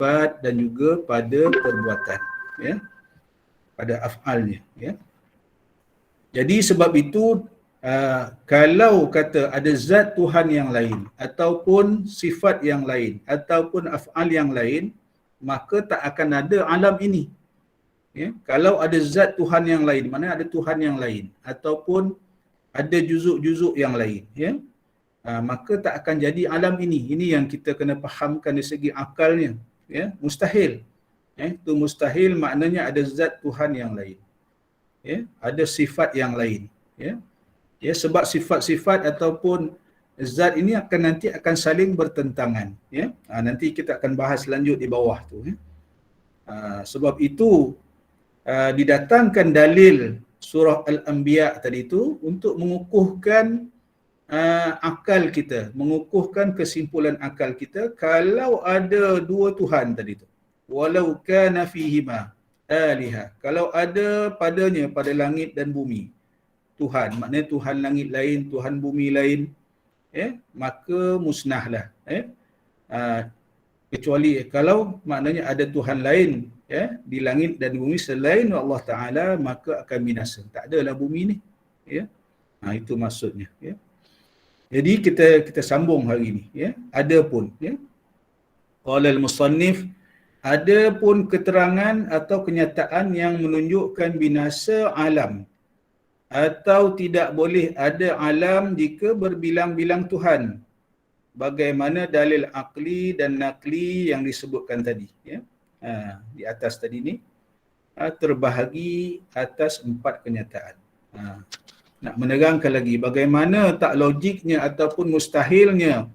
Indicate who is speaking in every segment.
Speaker 1: sifat dan juga pada perbuatan, ya, pada af'alnya, ya. Jadi sebab itu kalau kata ada zat Tuhan yang lain ataupun sifat yang lain ataupun af'al yang lain, maka tak akan ada alam ini. Ya, kalau ada zat Tuhan yang lain, mana ada Tuhan yang lain ataupun ada juzuk-juzuk yang lain, ya, maka tak akan jadi alam ini. Ini yang kita kena fahamkan dari segi akalnya, ya, mustahil. Itu mustahil maknanya ada zat Tuhan yang lain, ya, ada sifat yang lain, ya. Ya, sebab sifat-sifat ataupun zat ini nanti akan saling bertentangan, ya. Nanti kita akan bahas lanjut di bawah tu, ya. Sebab itu didatangkan dalil surah Al-Anbiya tadi itu untuk mengukuhkan akal kita, mengukuhkan kesimpulan akal kita kalau ada dua Tuhan tadi itu. Walau kana fihima aliha. Kalau ada padanya, pada langit dan bumi, Tuhan, maknanya Tuhan langit lain, Tuhan bumi lain, maka musnahlah. Kecuali kalau maknanya ada Tuhan lain, di langit dan bumi selain Allah Ta'ala, maka akan binasa. Tak adalah bumi ni. Ya? Itu maksudnya. Ya? Jadi kita sambung hari ini. Ya? Ada pun. Ya? Qala al-musannif, ada pun keterangan atau kenyataan yang menunjukkan binasa alam atau tidak boleh ada alam jika berbilang-bilang Tuhan, bagaimana dalil akli dan nakli yang disebutkan tadi, ya. Di atas tadi ni terbahagi atas 4 kenyataan. Nak menerangkan lagi bagaimana tak logiknya ataupun mustahilnya,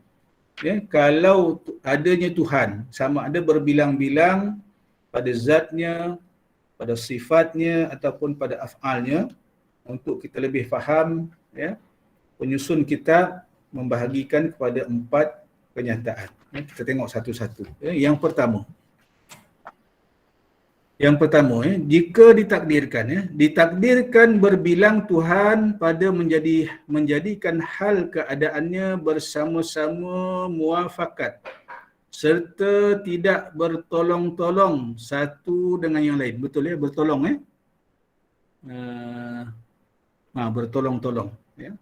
Speaker 1: ya, kalau adanya Tuhan, sama ada berbilang-bilang pada zatnya, pada sifatnya ataupun pada af'alnya. Untuk kita lebih faham, ya, penyusun kitab membahagikan kepada 4 kenyataan. Kita tengok satu-satu. Yang pertama, jika ditakdirkan berbilang Tuhan pada menjadikan hal keadaannya bersama-sama muafakat serta tidak bertolong-tolong satu dengan yang lain. Betul, ya, bertolong, bertolong-tolong, ya,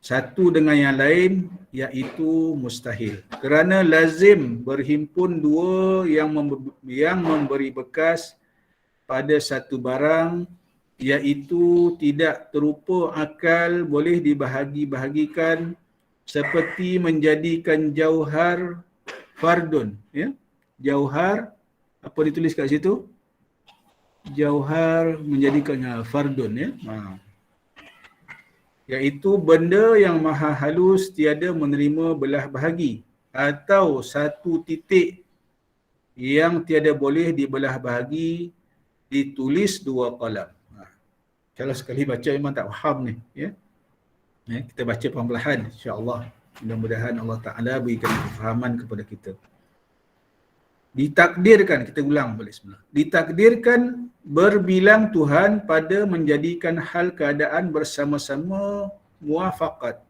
Speaker 1: satu dengan yang lain, iaitu mustahil. Kerana lazim berhimpun dua yang memberi bekas pada satu barang, iaitu tidak terupa akal boleh dibahagi-bahagikan seperti menjadikan jauhar fardun, ya. Jauhar, apa ditulis kat situ? Jauhar menjadikannya fardun, ya. Iaitu benda yang maha halus tiada menerima belah bahagi, atau satu titik yang tiada boleh dibelah bahagi ditulis 2 qalam. Kalau sekali baca memang tak faham ni, ya. Kita baca perlahan, insya-Allah. Mudah-mudahan Allah Ta'ala berikan kefahaman kepada kita. Ditakdirkan, kita ulang balik semula. Ditakdirkan berbilang Tuhan pada menjadikan hal keadaan bersama-sama muafakat,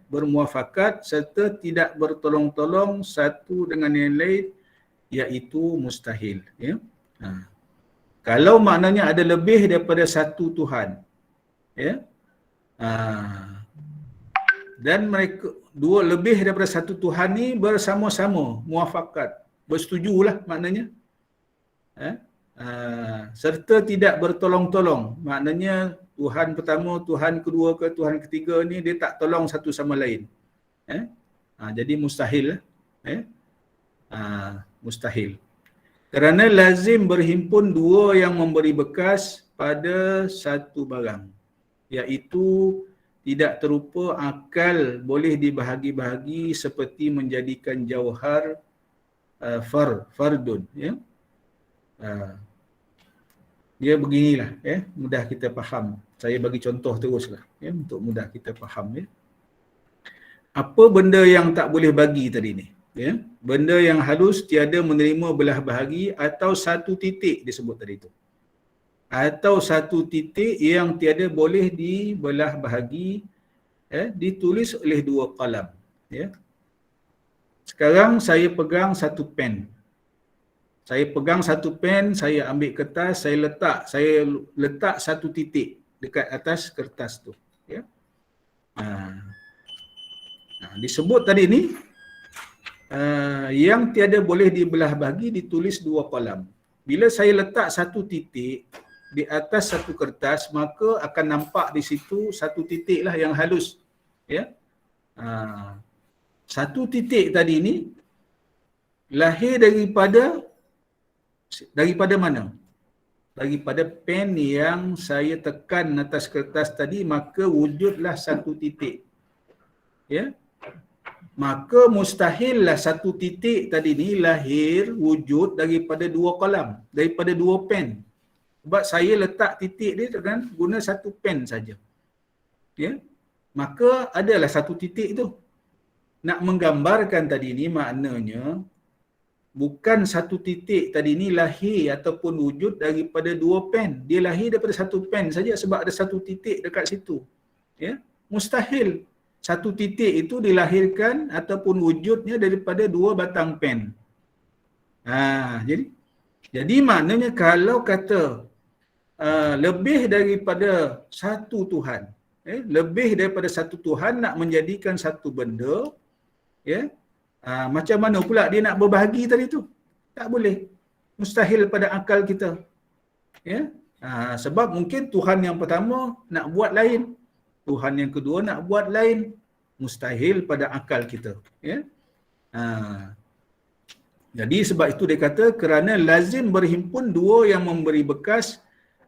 Speaker 1: bermuafakat serta tidak bertolong-tolong satu dengan yang lain, iaitu mustahil, ya. Kalau maknanya ada lebih daripada satu Tuhan, ya, dan mereka dua lebih daripada satu Tuhan ni bersama-sama muafakat, bersetujulah maknanya, serta tidak bertolong-tolong, maknanya Tuhan pertama, Tuhan kedua ke Tuhan ketiga ni dia tak tolong satu sama lain, jadi mustahil, mustahil. Kerana lazim berhimpun dua yang memberi bekas pada satu barang, iaitu tidak terupa akal boleh dibahagi-bahagi seperti menjadikan jauhar fardun, ya. Dia beginilah, ya, mudah kita faham. Saya bagi contoh teruslah, ya, untuk mudah kita faham, ya. Apa benda yang tak boleh bagi tadi ni, ya? Benda yang halus tiada menerima belah bahagi, atau satu titik disebut tadi tu, atau satu titik yang tiada boleh dibelah bahagi, ditulis oleh 2 qalam, ya. Sekarang saya pegang satu pen, Saya pegang satu pen, saya ambil kertas, saya letak satu titik dekat atas kertas tu. Ya. Disebut tadi ni, yang tiada boleh dibelah bagi ditulis dua kolam. Bila saya letak satu titik di atas satu kertas, maka akan nampak di situ satu titik lah yang halus. Ya. Satu titik tadi ni lahir daripada mana? Daripada pen yang saya tekan atas kertas tadi, maka wujudlah satu titik. Ya. Maka mustahillah satu titik tadi ni lahir wujud daripada dua kolam, daripada dua pen. Sebab saya letak titik dia dengan guna satu pen saja. Ya. Maka adalah satu titik tu. Nak menggambarkan tadi ni maknanya bukan satu titik tadi ni lahir ataupun wujud daripada dua pen. Dia lahir daripada satu pen saja sebab ada satu titik dekat situ. Ya. Mustahil satu titik itu dilahirkan ataupun wujudnya daripada dua batang pen. Jadi maknanya kalau kata lebih daripada satu Tuhan, lebih daripada satu Tuhan nak menjadikan satu benda, ya, macam mana pula dia nak berbahagi tadi tu? Tak boleh. Mustahil pada akal kita. Ya. Sebab mungkin Tuhan yang pertama nak buat lain, Tuhan yang kedua nak buat lain. Mustahil pada akal kita. Ya. Jadi sebab itu dia kata kerana lazim berhimpun dua yang memberi bekas,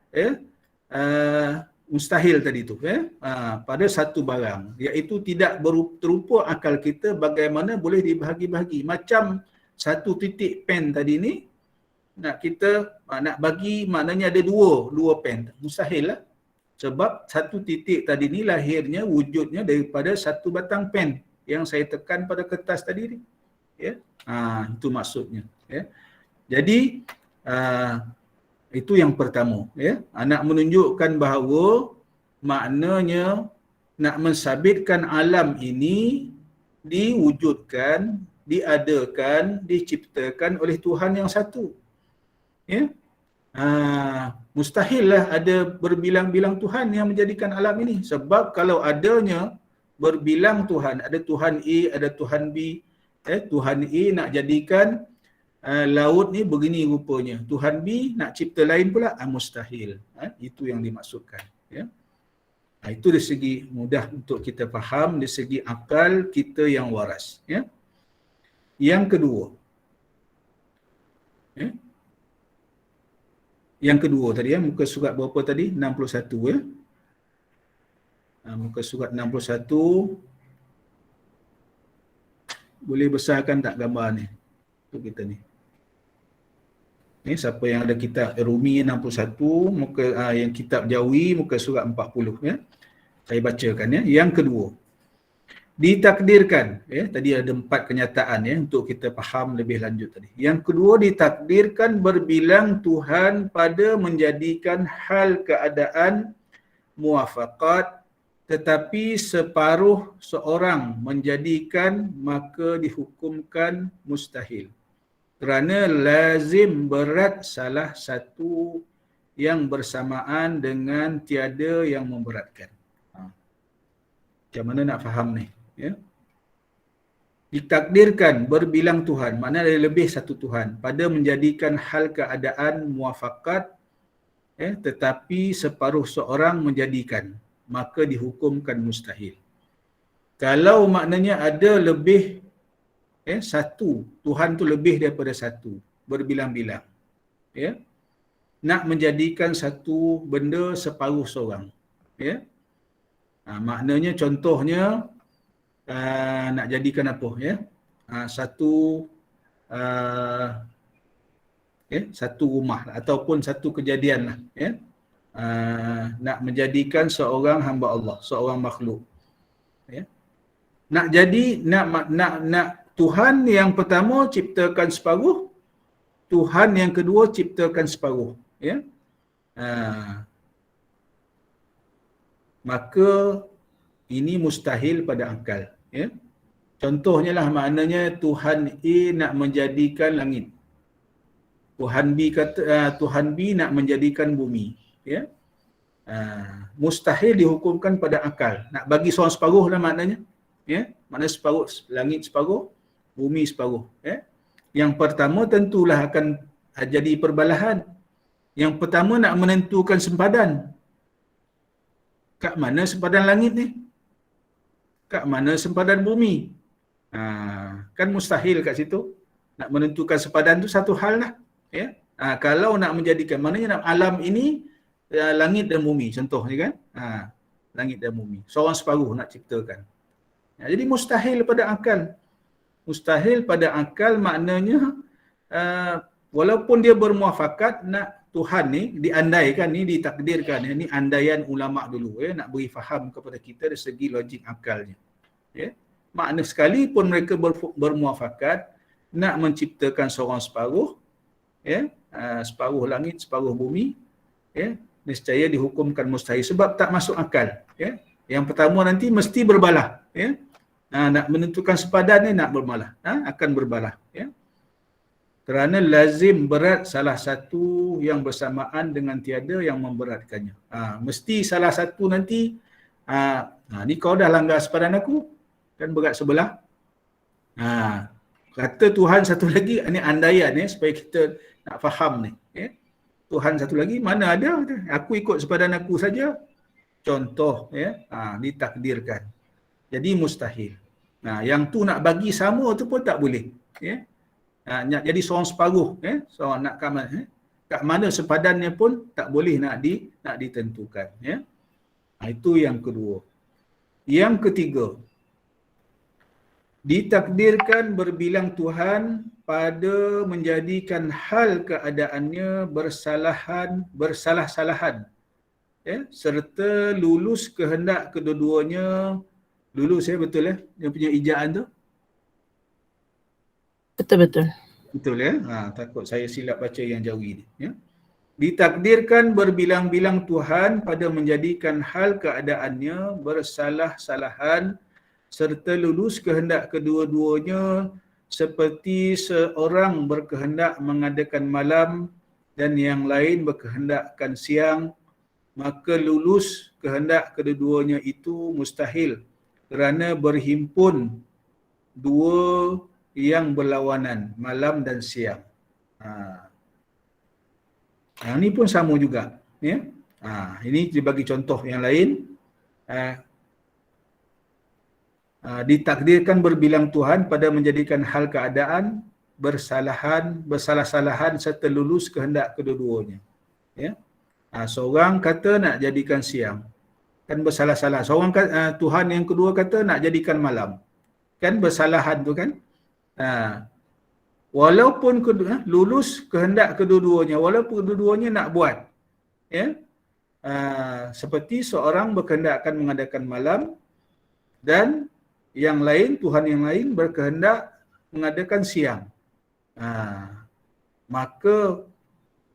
Speaker 1: ya, mustahil tadi tu, ya, pada satu barang, iaitu tidak terupa akal kita bagaimana boleh dibahagi-bahagi. Macam satu titik pen tadi ni nak kita nak bagi, maknanya ada dua pen, mustahil lah. Sebab satu titik tadi ni lahirnya wujudnya daripada satu batang pen yang saya tekan pada kertas tadi ni. Ya. Itu maksudnya. Ya. Jadi itu yang pertama. Ya. Nak menunjukkan bahawa maknanya nak mensabitkan alam ini diwujudkan, diadakan, diciptakan oleh Tuhan yang satu. Ya. Mustahillah ada berbilang-bilang Tuhan yang menjadikan alam ini. Sebab kalau adanya berbilang Tuhan, ada Tuhan A, ada Tuhan B, Tuhan A nak jadikan laut ni begini rupanya, Tuhan B nak cipta lain pula, mustahil. Itu yang dimaksudkan. Ya. Itu dari segi mudah untuk kita faham, dari segi akal kita yang waras. Ya. Yang kedua, ya. Yang kedua tadi, ya, muka surat berapa tadi? 61, ya. Muka surat 61. Boleh besarkan tak gambar ni untuk kita ni? Ni siapa yang ada kitab Rumi 61, muka yang kitab Jawi muka surat 40, ya. Saya bacakan, ya. Yang kedua, ditakdirkan, ya, tadi ada 4 kenyataan, ya, untuk kita faham lebih lanjut tadi. Yang kedua, ditakdirkan berbilang Tuhan pada menjadikan hal keadaan muwafaqat, tetapi separuh seorang menjadikan maka dihukumkan mustahil. Kerana lazim berat salah satu yang bersamaan dengan tiada yang memberatkan. Macam mana nak faham ni? Ya. Ditakdirkan berbilang Tuhan, maknanya ada lebih satu Tuhan, pada menjadikan hal keadaan muwafaqat, ya, tetapi separuh seorang menjadikan, maka dihukumkan mustahil. Kalau maknanya ada lebih, satu, Tuhan tu lebih daripada satu, berbilang-bilang, ya, nak menjadikan satu benda separuh seorang, ya. Maknanya contohnya nak jadikan apa, ya, satu rumah ataupun satu kejadian lah, ya. Nak menjadikan seorang hamba Allah, seorang makhluk, ya. Nak jadi nak Tuhan yang pertama ciptakan separuh, Tuhan yang kedua ciptakan separuh, ya. Maka ini mustahil pada akal, ya. Contohnya lah, maknanya Tuhan A nak menjadikan langit, Tuhan B nak menjadikan bumi, ya. Mustahil dihukumkan pada akal. Nak bagi seorang separuh lah maknanya, ya. Maknanya separuh langit, separuh bumi, separuh, ya. Yang pertama tentulah akan jadi perbalahan. Yang pertama nak menentukan sempadan. Kat mana sempadan langit ni? Kat mana sempadan bumi? Kan mustahil kat situ. Nak menentukan sempadan tu satu hal lah, ya. Kalau nak menjadikan, maknanya nak alam ini langit dan bumi, contohnya kan. Langit dan bumi. Seorang separuh nak ciptakan. Jadi mustahil pada akal. Mustahil pada akal maknanya walaupun dia bermuafakat nak Tuhan ni diandaikan, ni ditakdirkan, ni andaian ulama dulu, ya, nak beri faham kepada kita dari segi logik akalnya, ya. Makna sekali pun mereka bermuafakat nak menciptakan seorang separuh, ya, separuh langit, separuh bumi, ya, nescaya dihukumkan mustahil sebab tak masuk akal, ya. Yang pertama nanti mesti berbalah, ya. Nak menentukan sepadan ni nak berbalah, akan berbalah, ya. Kerana lazim berat salah satu yang bersamaan dengan tiada yang memberatkannya. Mesti salah satu nanti, ni kau dah langgar sepadan aku, kan berat sebelah. Kata Tuhan satu lagi, ni andaian, supaya kita nak faham ni. Tuhan satu lagi, mana ada, aku ikut sepadan aku saja. Contoh, ditakdirkan. Jadi mustahil. Yang tu nak bagi sama tu pun tak boleh. Nak jadi seorang separuh, seorang nak kat mana sepadannya pun tak boleh nak ditentukan. Itu yang kedua. Yang ketiga, ditakdirkan berbilang Tuhan pada menjadikan hal keadaannya bersalah-salahan, serta lulus kehendak kedua-duanya. Lulus, betul, dia punya ijaan tu?
Speaker 2: Betul-betul.
Speaker 1: Betul, ya? Takut saya silap baca yang jauh ini, ya. Ditakdirkan berbilang-bilang Tuhan pada menjadikan hal keadaannya bersalah-salahan serta lulus kehendak kedua-duanya, seperti seorang berkehendak mengadakan malam dan yang lain berkehendakkan siang, maka lulus kehendak kedua-duanya itu mustahil kerana berhimpun dua yang berlawanan, malam dan siang. Ini pun sama juga, ya. Ini dibagi contoh yang lain. Ditakdirkan berbilang Tuhan pada menjadikan hal keadaan bersalah-salahan serta lulus kehendak kedua-duanya, ya. Seorang kata nak jadikan siang, kan bersalah-salah. Seorang Tuhan yang kedua kata nak jadikan malam, kan bersalahan tu, kan. Walaupun lulus kehendak kedua-duanya, walaupun kedua-duanya nak buat, ya. Seperti seorang berkehendak akan mengadakan malam dan yang lain, Tuhan yang lain berkehendak mengadakan siang. Maka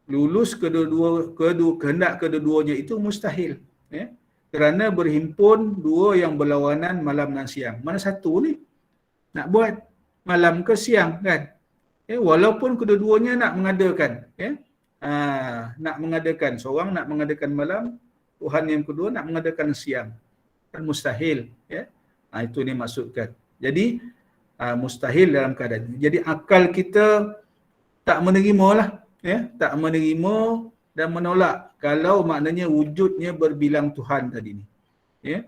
Speaker 1: lulus kehendak kedua-duanya itu mustahil, ya. Kerana berhimpun dua yang berlawanan, malam dan siang. Mana satu ni nak buat, malam ke siang, kan? Walaupun kedua-duanya nak mengadakan, nak mengadakan, seorang nak mengadakan malam, Tuhan yang kedua nak mengadakan siang, kan mustahil, ya. Itu ni maksudkan. Jadi mustahil dalam keadaan. Jadi akal kita tak menerima lah, ya, tak menerima dan menolak kalau maknanya wujudnya berbilang Tuhan tadi ni, ya.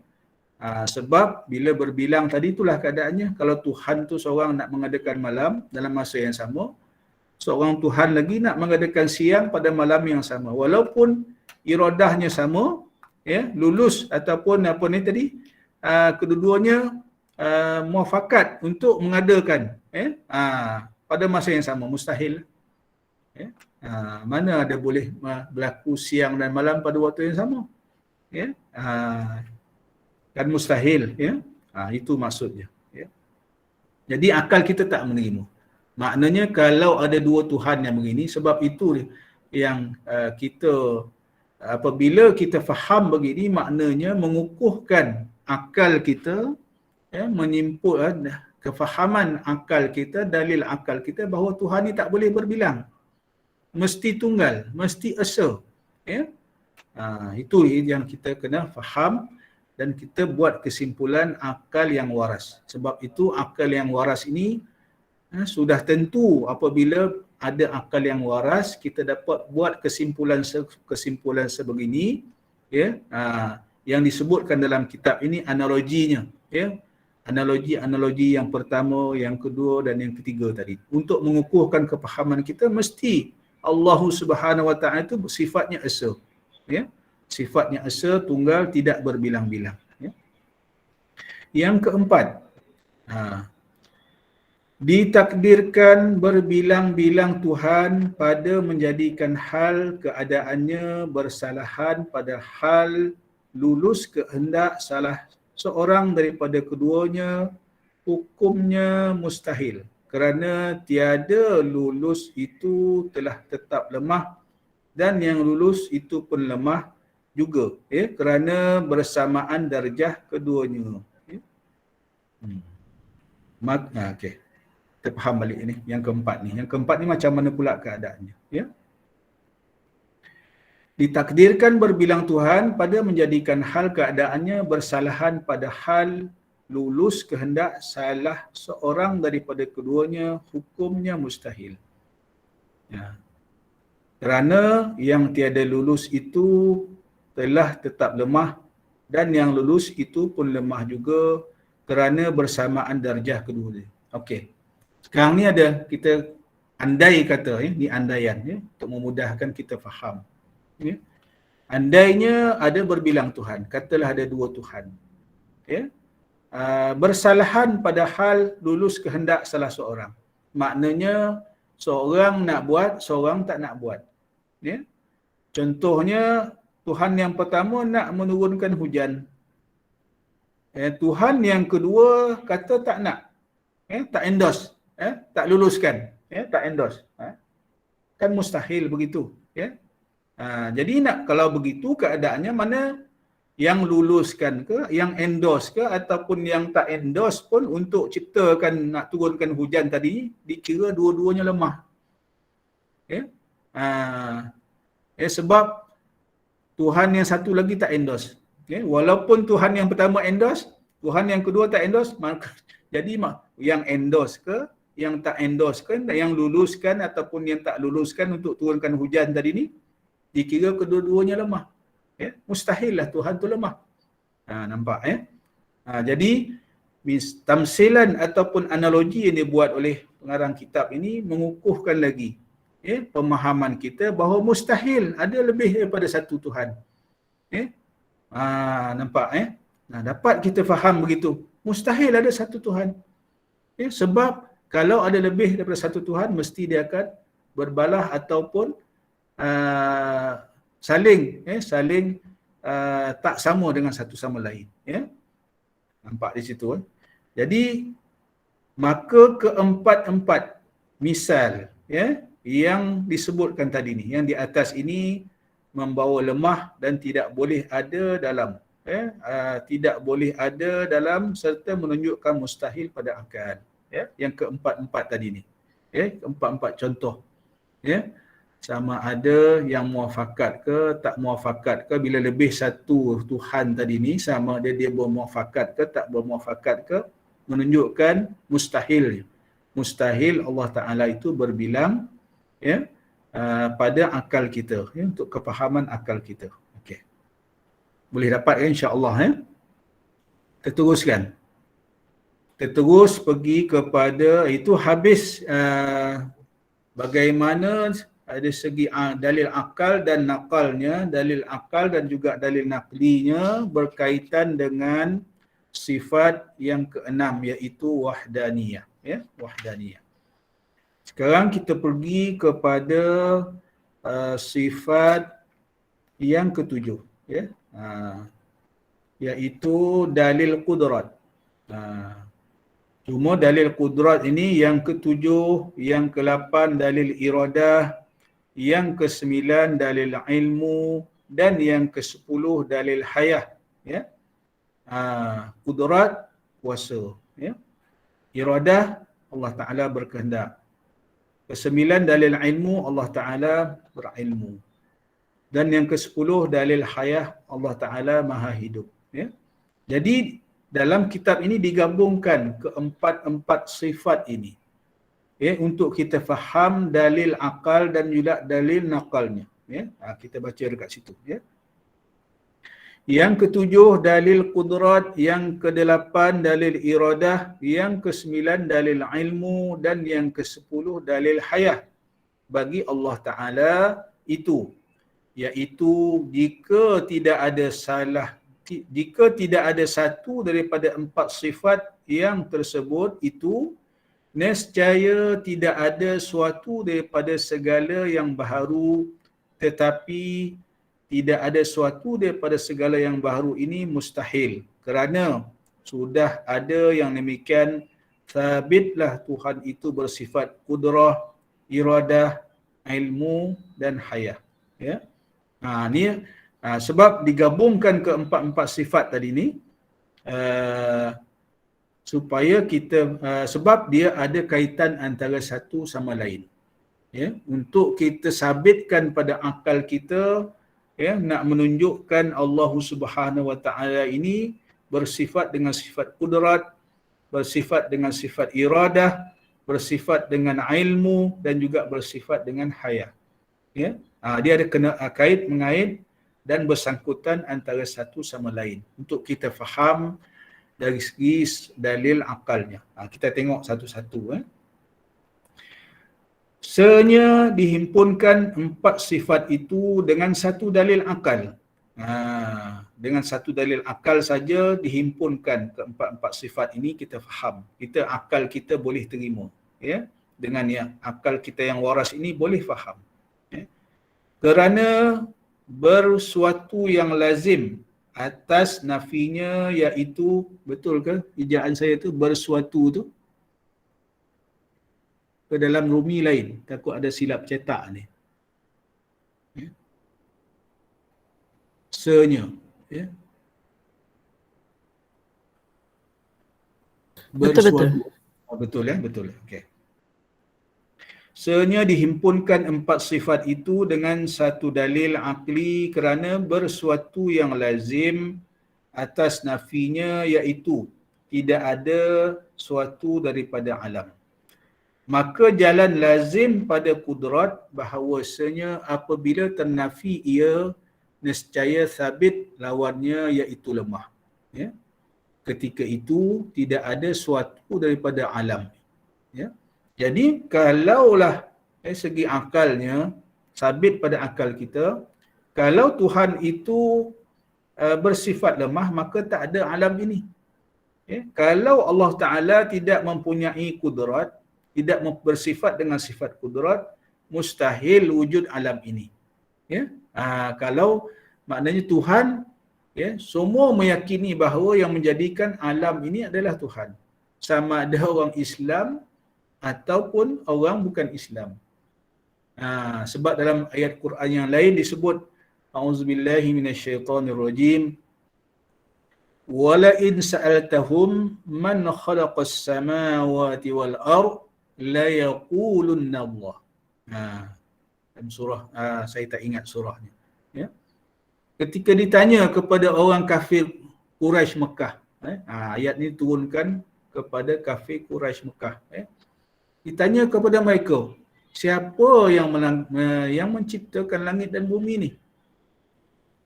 Speaker 1: Sebab bila berbilang tadi itulah keadaannya. Kalau Tuhan tu seorang nak mengadakan malam dalam masa yang sama, seorang Tuhan lagi nak mengadakan siang pada malam yang sama. Walaupun iradahnya sama, ya, lulus ataupun apa ni tadi, kedua-duanya muafakat untuk mengadakan, pada masa yang sama, mustahil, ya. Mana ada boleh berlaku siang dan malam pada waktu yang sama, ya. Kan mustahil, ya. Itu maksudnya, ya. Jadi akal kita tak menerima. Maknanya kalau ada dua Tuhan yang begini, sebab itu yang kita apabila kita faham begini, maknanya mengukuhkan akal kita, ya, menyimpul kefahaman akal kita, dalil akal kita bahawa Tuhan ni tak boleh berbilang. mesti tunggal, mesti esa. Ya. Itu yang kita kena faham dan kita buat kesimpulan akal yang waras. Sebab itu akal yang waras ini sudah tentu apabila ada akal yang waras, kita dapat buat kesimpulan sebegini, ya, yang disebutkan dalam kitab ini analoginya, ya. Analogi yang pertama, yang kedua dan yang ketiga tadi. Untuk mengukuhkan kepahaman kita, mesti Allah Subhanahu Wa Taala itu sifatnya esa, ya. Sifatnya esa, tunggal, tidak berbilang-bilang, ya. Yang keempat, ditakdirkan berbilang-bilang Tuhan pada menjadikan hal keadaannya bersalahan pada hal lulus kehendak salah seorang daripada keduanya, hukumnya mustahil. Kerana tiada lulus itu telah tetap lemah dan yang lulus itu pun lemah juga, ya, kerana bersamaan darjah keduanya. Ya. Okey. Kita faham balik ini, yang keempat ni. Yang keempat ni macam mana pula keadaannya, ya? Ditakdirkan berbilang Tuhan pada menjadikan hal keadaannya bersalahan pada hal lulus kehendak salah seorang daripada keduanya, hukumnya mustahil. Ya. Kerana yang tiada lulus itu telah tetap lemah dan yang lulus itu pun lemah juga kerana bersamaan darjah keduanya. Okey. Sekarang ni ada kita andai kata, ya, ni andaian, ya, untuk memudahkan kita faham. Ya. Andainya ada berbilang Tuhan, katalah ada dua Tuhan, ya, bersalahan pada hal lulus kehendak salah seorang. Maknanya seorang nak buat, seorang tak nak buat. Ya. Contohnya Tuhan yang pertama nak menurunkan hujan. Tuhan yang kedua kata tak nak, tak endorse, tak luluskan, tak endorse. Kan mustahil begitu, ya. Jadi nak kalau begitu keadaannya mana yang luluskan ke, yang endorse ke, ataupun yang tak endorse pun untuk ciptakan nak turunkan hujan tadi, dikira dua-duanya lemah. Ya. Sebab Tuhan yang satu lagi tak endorse. Ya. Walaupun Tuhan yang pertama endorse, Tuhan yang kedua tak endorse, maka jadi yang endorse ke, yang tak endorse kan, yang luluskan ataupun yang tak luluskan untuk turunkan hujan tadi ni, dikira kedua-duanya lemah. Ya, mustahil lah Tuhan tu lemah. Nampak, ya? Jadi tamsilan ataupun analogi yang dibuat oleh pengarang kitab ini mengukuhkan lagi, ya, pemahaman kita bahawa mustahil ada lebih daripada satu Tuhan. Ya? Nampak, ya? Dapat kita faham begitu. Mustahil ada satu Tuhan. Ya, sebab kalau ada lebih daripada satu Tuhan, mesti dia akan berbalah ataupun saling tak sama dengan satu sama lain, ya. Nampak di situ, Jadi maka keempat-empat misal, ya, yang disebutkan tadi ni, yang di atas ini membawa lemah dan tidak boleh ada dalam, tidak boleh ada dalam serta menunjukkan mustahil pada akal, ya. Yang keempat-empat tadi ni, ya, keempat-empat contoh, ya. Sama ada yang muafakat ke tak muafakat ke, bila lebih satu Tuhan tadi ni, sama ada dia bermuafakat ke tak bermuafakat ke, menunjukkan mustahil. Mustahil Allah Ta'ala itu berbilang, ya, pada akal kita, ya, untuk kepahaman akal kita. Okey. Boleh dapat, ya, insya-Allah, ya. Kita teruskan. Kita terus pergi kepada itu habis bagaimana ada segi dalil akal dan nakalnya, dalil akal dan juga dalil naklinya berkaitan dengan sifat yang keenam, iaitu wahdaniyah, ya, wahdaniyah. Sekarang kita pergi kepada sifat yang ketujuh, ya, iaitu dalil qudrat. Cuma dalil qudrat ini yang ketujuh, yang ke-8 dalil iradah, yang ke-9 dalil ilmu, dan yang ke-10 dalil hayah, ya. Qudrat, kuasa, ya. Iradah, Allah Ta'ala berkehendak. Kesembilan, dalil ilmu, Allah Ta'ala berilmu. Dan yang ke-10, dalil hayah, Allah Ta'ala maha hidup. Ya? Jadi dalam kitab ini digabungkan keempat-empat sifat ini. Ya, untuk kita faham dalil akal dan juga dalil nakalnya. Ya? Kita baca dekat situ. Ya? Yang ke-7, dalil kudrat. Yang ke-8, dalil iradah. Yang ke-9, dalil ilmu. Dan yang ke-10, dalil hayah bagi Allah Ta'ala itu. Iaitu jika tidak ada salah, jika tidak ada satu daripada empat sifat yang tersebut itu, nescaya tidak ada suatu daripada segala yang baharu, tetapi tidak ada suatu daripada segala yang baharu ini mustahil. Kerana sudah ada yang demikian, sabitlah Tuhan itu bersifat kudrah, iradah, ilmu dan hayah. Ya. Sebab digabungkan keempat-empat sifat tadi ni, supaya kita, sebab dia ada kaitan antara satu sama lain. Ya, untuk kita sabitkan pada akal kita, ya, nak menunjukkan Allah Subhanahu Wa Taala ini bersifat dengan sifat kudrat, bersifat dengan sifat iradah, bersifat dengan ilmu dan juga bersifat dengan hayah. Ya, dia ada kena kait mengait dan bersangkutan antara satu sama lain untuk kita faham dari segi dalil akalnya. Kita tengok satu-satu. Senya dihimpunkan empat sifat itu dengan satu dalil akal. Dengan satu dalil akal saja dihimpunkan keempat-empat sifat ini, kita faham. Kita akal kita boleh terima. Ya? Dengan yang akal kita yang waras ini boleh faham. Ya? Kerana bersuatu yang lazim atas nafinya, iaitu, betul ke ejaan saya tu bersuatu tu? Ke dalam rumi lain, takut ada silap cetak ni. Ya. Senya, ya.
Speaker 2: Betul-betul.
Speaker 1: Betul ya, betul. Okey. Senya dihimpunkan empat sifat itu dengan satu dalil akli kerana bersuatu yang lazim atas nafinya, iaitu tidak ada suatu daripada alam. Maka jalan lazim pada kudrat bahawasanya apabila ternafi ia, nescaya sabit lawannya iaitu lemah. Ya? Ketika itu tidak ada suatu daripada alam. Ya? Jadi kalaulah segi akalnya sabit pada akal kita, kalau Tuhan itu bersifat lemah, maka tak ada alam ini. Ya? Kalau Allah Ta'ala tidak mempunyai kudrat, tidak bersifat dengan sifat kudrat, mustahil wujud alam ini. Ya? Kalau maknanya Tuhan, ya, semua meyakini bahawa yang menjadikan alam ini adalah Tuhan. Sama ada orang Islam ataupun orang bukan Islam. Sebab dalam ayat Quran yang lain disebut, A'udzubillahi minasyaitonirrajim, wala in sa'altahum man khalaqas samawati wal ard la yaqulunna Allah. Dalam surah, saya tak ingat surahnya. Ya. Ketika ditanya kepada orang kafir Quraisy Mekah, ayat ni turunkan kepada kafir Quraisy Mekah. Ditanya kepada mereka, siapa yang menciptakan langit dan bumi ni?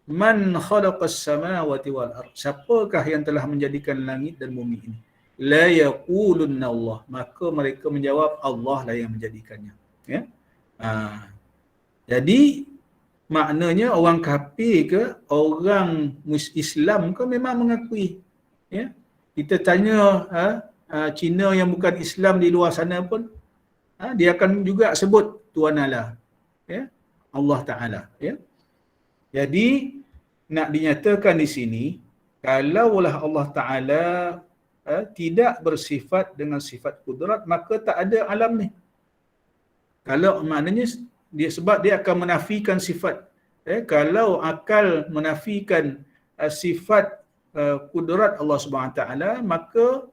Speaker 1: Man khalaqas samawati wal ard. Siapakah yang telah menjadikan langit dan bumi ini? La yaqulunna Allah. Maka mereka menjawab, Allah lah yang menjadikannya. Ya? Jadi maknanya orang kafir ke orang Islam ke memang mengakui. Ya? Kita tanya Cina yang bukan Islam di luar sana pun, dia akan juga sebut Tuhan Allah. Ya? Allah Ta'ala. Ya? Jadi nak dinyatakan di sini, kalaulah Allah Ta'ala tidak bersifat dengan sifat kudrat, maka tak ada alam ni. Kalau maknanya dia, sebab dia akan menafikan sifat. Kalau akal menafikan sifat kudrat Allah Subhanahu Wa Taala, maka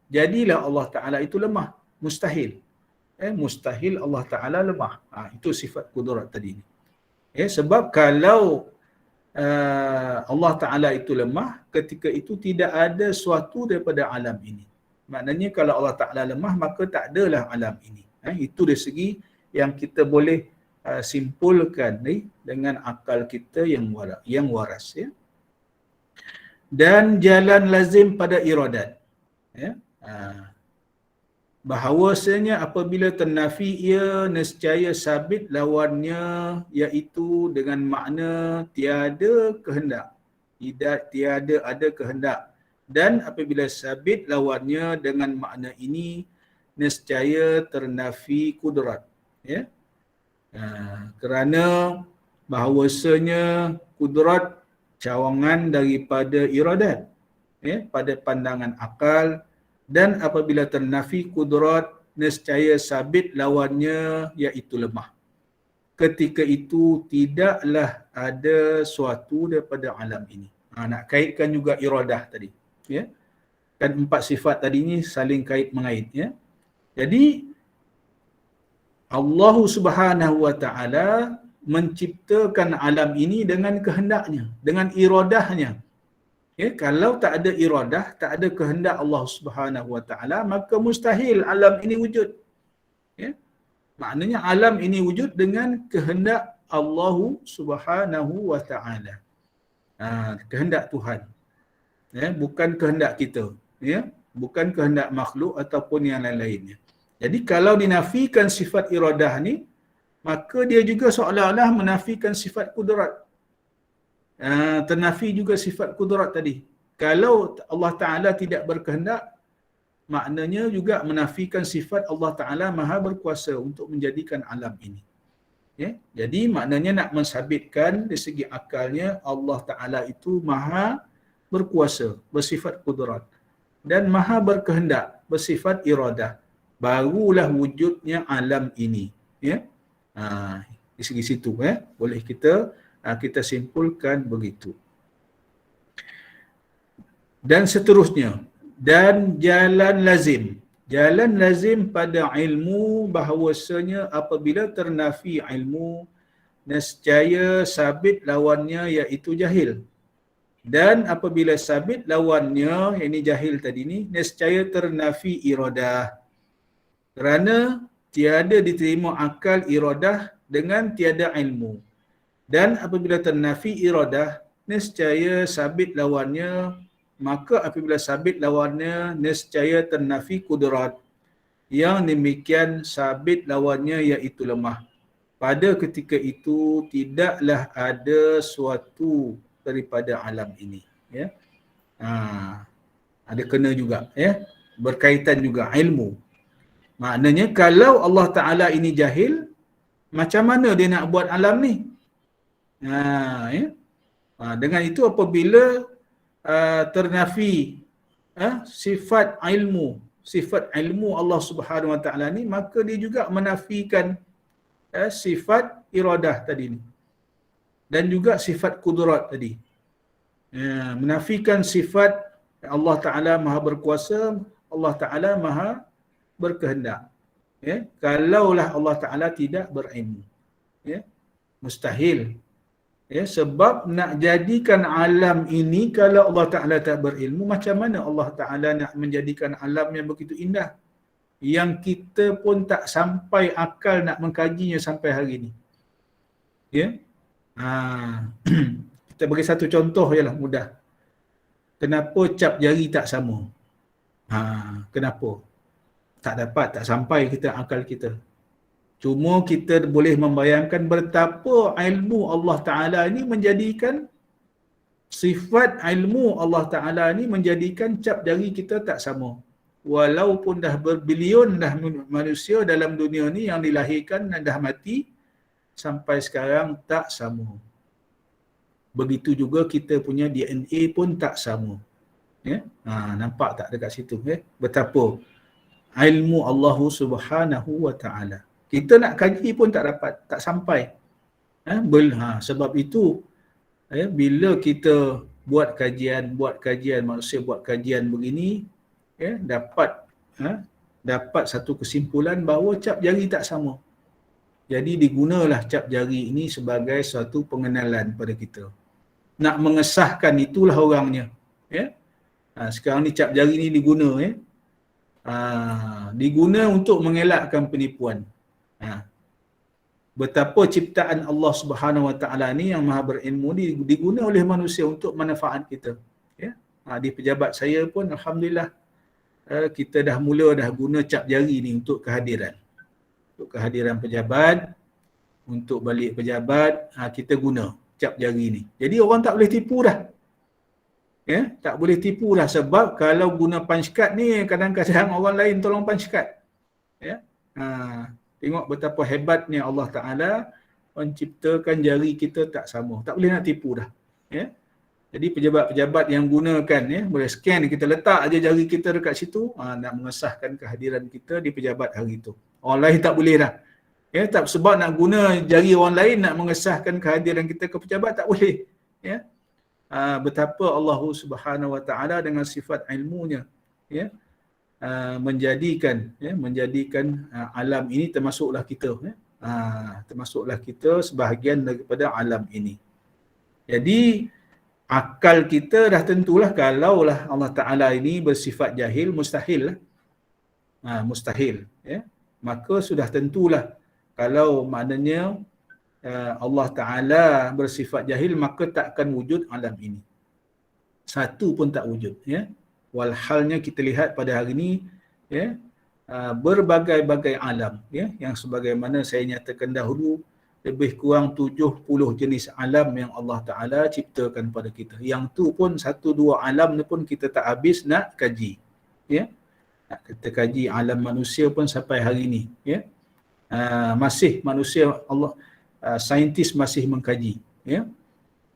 Speaker 1: jadilah Allah Ta'ala itu lemah. Mustahil. mustahil Allah Ta'ala lemah. Itu sifat kudrat tadi ni. Sebab kalau Allah Ta'ala itu lemah, ketika itu tidak ada suatu daripada alam ini. Maknanya kalau Allah Ta'ala lemah, maka tak adalah alam ini. Itu dari segi yang kita boleh simpulkan dengan akal kita yang waras. Dan jalan lazim pada iradat. Bahawasanya apabila ternafi ia nescaya sabit lawannya, iaitu dengan makna tiada kehendak, tiada ada kehendak. Dan apabila sabit lawannya dengan makna ini, nescaya ternafi kudrat. Kerana bahawasanya kudrat cawangan daripada iradat, pada pandangan akal. Dan apabila ternafi kudrat, nescaya sabit lawannya, iaitu lemah. Ketika itu tidaklah ada suatu daripada alam ini. Nak kaitkan juga iradah tadi. Kan 4 sifat tadi ni saling kait mengait. Jadi Allah Subhanahu Wa Ta'ala menciptakan alam ini dengan kehendaknya, dengan iradahnya. Kalau tak ada iradah, tak ada kehendak Allah Subhanahu Wa Ta'ala, maka mustahil alam ini wujud. Maknanya alam ini wujud dengan kehendak Allah Subhanahu Wa Ta'ala. Kehendak Tuhan. Bukan kehendak kita. Bukan kehendak makhluk ataupun yang lain-lainnya. Jadi kalau dinafikan sifat iradah ni, maka dia juga seolah-olah menafikan sifat kudrat. Ternafi juga sifat kudrat tadi. Kalau Allah Ta'ala tidak berkehendak, maknanya juga menafikan sifat Allah Ta'ala maha berkuasa untuk menjadikan alam ini. Jadi maknanya nak mensabitkan dari segi akalnya Allah Ta'ala itu maha berkuasa, bersifat kudrat, dan maha berkehendak, bersifat iradah. Barulah wujudnya alam ini. Di segi situ boleh kita simpulkan begitu. Dan seterusnya, dan jalan lazim pada ilmu bahawasanya apabila ternafi ilmu, nescaya sabit lawannya, iaitu jahil. Dan apabila sabit lawannya, ini jahil tadi ni, nescaya ternafi iradah. Kerana tiada diterima akal iradah dengan tiada ilmu. Dan apabila ternafi iradah, nescaya sabit lawannya, maka apabila sabit lawannya, nescaya ternafi kudrat. Yang demikian sabit lawannya, iaitu lemah. Pada ketika itu tidaklah ada suatu daripada alam ini. Ada kena juga, berkaitan juga ilmu. Maknanya kalau Allah Ta'ala ini jahil, macam mana dia nak buat alam ni? Dengan itu apabila ternafi sifat ilmu Allah Subhanahu Wa Ta'ala ni, maka dia juga menafikan sifat iradah tadi ni, dan juga sifat kudrat tadi. Menafikan sifat Allah Ta'ala maha berkuasa, Allah Ta'ala maha berkehendak. Kalaulah Allah Ta'ala tidak berilmu, mustahil. Sebab nak jadikan alam ini, kalau Allah Ta'ala tak berilmu, macam mana Allah Ta'ala nak menjadikan alam yang begitu indah, yang kita pun tak sampai akal nak mengkajinya sampai hari ini. Kita bagi satu contoh je lah, mudah. Kenapa cap jari tak sama? Kenapa? Tak dapat, tak sampai kita akal kita. Cuma kita boleh membayangkan betapa ilmu Allah Ta'ala ni menjadikan, sifat ilmu Allah Ta'ala ni menjadikan cap jari kita tak sama. Walaupun dah berbilion dah manusia dalam dunia ni yang dilahirkan dan dah mati, sampai sekarang tak sama. Begitu juga kita punya DNA pun tak sama. Nampak tak dekat situ? Betapa ilmu Allah Subhanahu Wa Ta'ala. Kita nak kaji pun tak dapat, tak sampai. Sebab itu, bila kita buat kajian, manusia buat kajian begini, dapat dapat satu kesimpulan bahawa cap jari tak sama. Jadi digunalah cap jari ini sebagai suatu pengenalan pada kita. Nak mengesahkan itulah orangnya. Ya? Sekarang ni cap jari ni diguna. Ya? Diguna untuk mengelakkan penipuan. Betapa ciptaan Allah Subhanahu Wa Taala ni yang maha berilmu ni diguna oleh manusia untuk manfaat kita. Ya? Di pejabat saya pun alhamdulillah kita dah mula guna cap jari ni untuk kehadiran. Untuk kehadiran pejabat, untuk balik pejabat, kita guna cap jari ni. Jadi orang tak boleh tipu dah. Ya, tak boleh tipu dah sebab kalau guna punch card ni kadang-kadang orang lain tolong punch card. Ya. Tengok betapa hebatnya Allah Taala menciptakan jari kita tak sama. Tak boleh nak tipu dah. Ya. Jadi pejabat-pejabat yang gunakan boleh scan, kita letak aja jari kita dekat situ, nak mengesahkan kehadiran kita di pejabat hari itu. Orang lain tak boleh dah. Ya, tak sebab nak guna jari orang lain nak mengesahkan kehadiran kita ke pejabat tak boleh. Ya. Betapa Allah Subhanahu Wa Taala dengan sifat ilmunya menjadikan alam ini termasuklah kita. Termasuklah kita sebahagian daripada alam ini. Jadi akal kita dah tentulah kalaulah Allah Ta'ala ini bersifat jahil, mustahil lah. Mustahil. Ya. Maka sudah tentulah kalau maknanya Allah Ta'ala bersifat jahil, maka tak akan wujud alam ini. Satu pun tak wujud. Ya. Walhalnya kita lihat pada hari ini, berbagai-bagai alam. Ya, yang sebagaimana saya nyatakan dahulu, lebih kurang 70 jenis alam yang Allah Ta'ala ciptakan pada kita. Yang tu pun 1-2 alam ni pun kita tak habis nak kaji. Ya? Nak kita kaji alam manusia pun sampai hari ini. Ya? Masih manusia, Allah saintis masih mengkaji. Ya?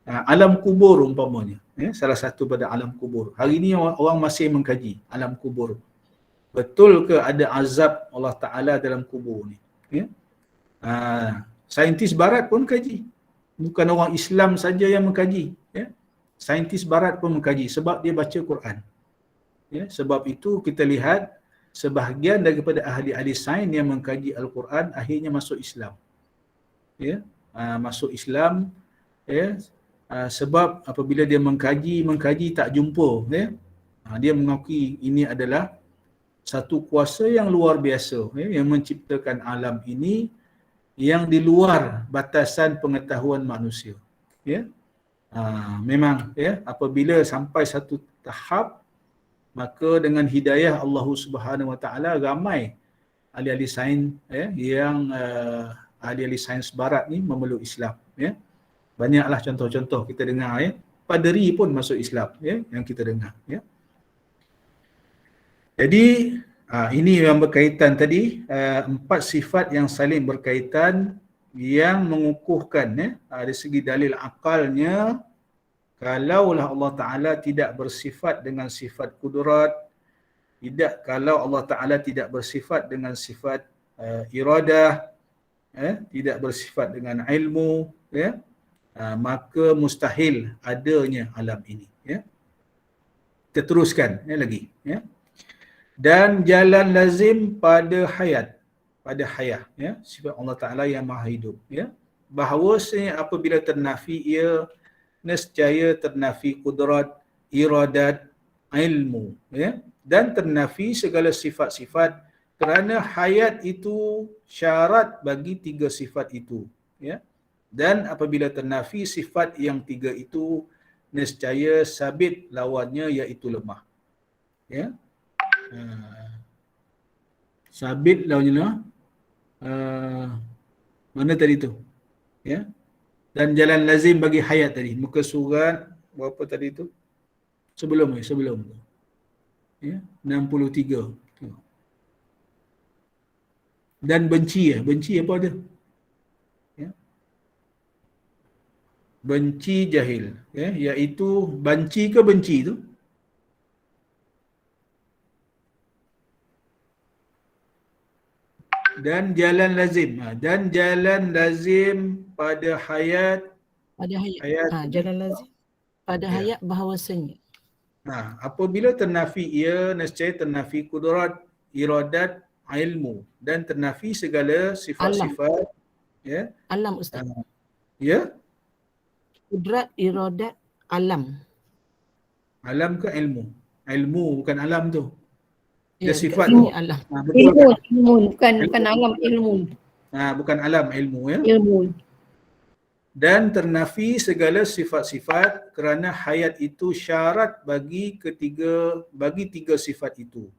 Speaker 1: Alam kubur umpamanya. Ya? Salah satu pada alam kubur. Hari ini orang masih mengkaji alam kubur. Betul ke ada azab Allah Ta'ala dalam kubur ni? Ya? Saintis barat pun kaji. Bukan orang Islam saja yang mengkaji. Ya? Saintis barat pun mengkaji sebab dia baca Quran. Ya? Sebab itu kita lihat sebahagian daripada ahli-ahli sains yang mengkaji Al-Quran akhirnya masuk Islam. Ya? Masuk Islam. Ya? Sebab apabila dia mengkaji tak jumpa. Ya? Dia mengakui ini adalah satu kuasa yang luar biasa, ya? Yang menciptakan alam ini yang di luar batasan pengetahuan manusia. Ya? Memang ya, apabila sampai satu tahap, maka dengan hidayah Allah Subhanahu Wa Taala ramai ahli-ahli sains yang ahli-ahli sains barat ni memeluk Islam. Ya? Banyaklah contoh-contoh kita dengar. Ya? Paderi pun masuk Islam, ya? Yang kita dengar. Ya? Jadi ini yang berkaitan tadi, 4 sifat yang saling berkaitan yang mengukuhkan dari segi dalil akalnya, kalaulah Allah Ta'ala tidak bersifat dengan sifat kudrat, kalau Allah Ta'ala tidak bersifat dengan sifat iradah, tidak bersifat dengan ilmu, maka mustahil adanya alam ini. Ya. Kita teruskan lagi. Ya. Dan jalan lazim pada hayat, ya, sifat Allah Ta'ala yang maha hidup. Ya. Bahawasanya apabila ternafi ia, nescaya ternafi kudrat, iradat, ilmu. Ya. Dan ternafi segala sifat-sifat kerana hayat itu syarat bagi 3 sifat itu. Ya. Dan apabila ternafi sifat yang 3 itu, nescaya sabit lawannya iaitu lemah. Ya. Sabit lawannya mana tadi tu? Ya. Dan jalan lazim bagi hayat tadi. Muka surat berapa tadi tu? Sebelum. Ya, 63. Dan benci apa dia? Ya. Benci jahil, ya, iaitu banci ke benci tu? Dan jalan lazim pada hayat,
Speaker 2: jalan lazim pada
Speaker 1: ya.
Speaker 2: Hayat bahawasanya
Speaker 1: Apabila ternafi ia, nescaya ternafi kudrat, iradat ilmu dan ternafi segala sifat-sifat ya.
Speaker 2: Alam Ustaz.
Speaker 1: Ya,
Speaker 2: Kudrat, iradat, alam.
Speaker 1: alam ke ilmu? Ilmu bukan alam tu. Dia
Speaker 2: Ya, dekat
Speaker 1: sifat
Speaker 2: sini
Speaker 1: tu.
Speaker 2: alam.
Speaker 1: Betul
Speaker 3: Ilmu,
Speaker 1: kan?
Speaker 3: ilmu bukan alam, ilmu.
Speaker 1: Bukan alam, ilmu ya.
Speaker 3: Ilmu.
Speaker 1: Dan ternafi segala sifat-sifat kerana hayat itu syarat bagi tiga sifat itu.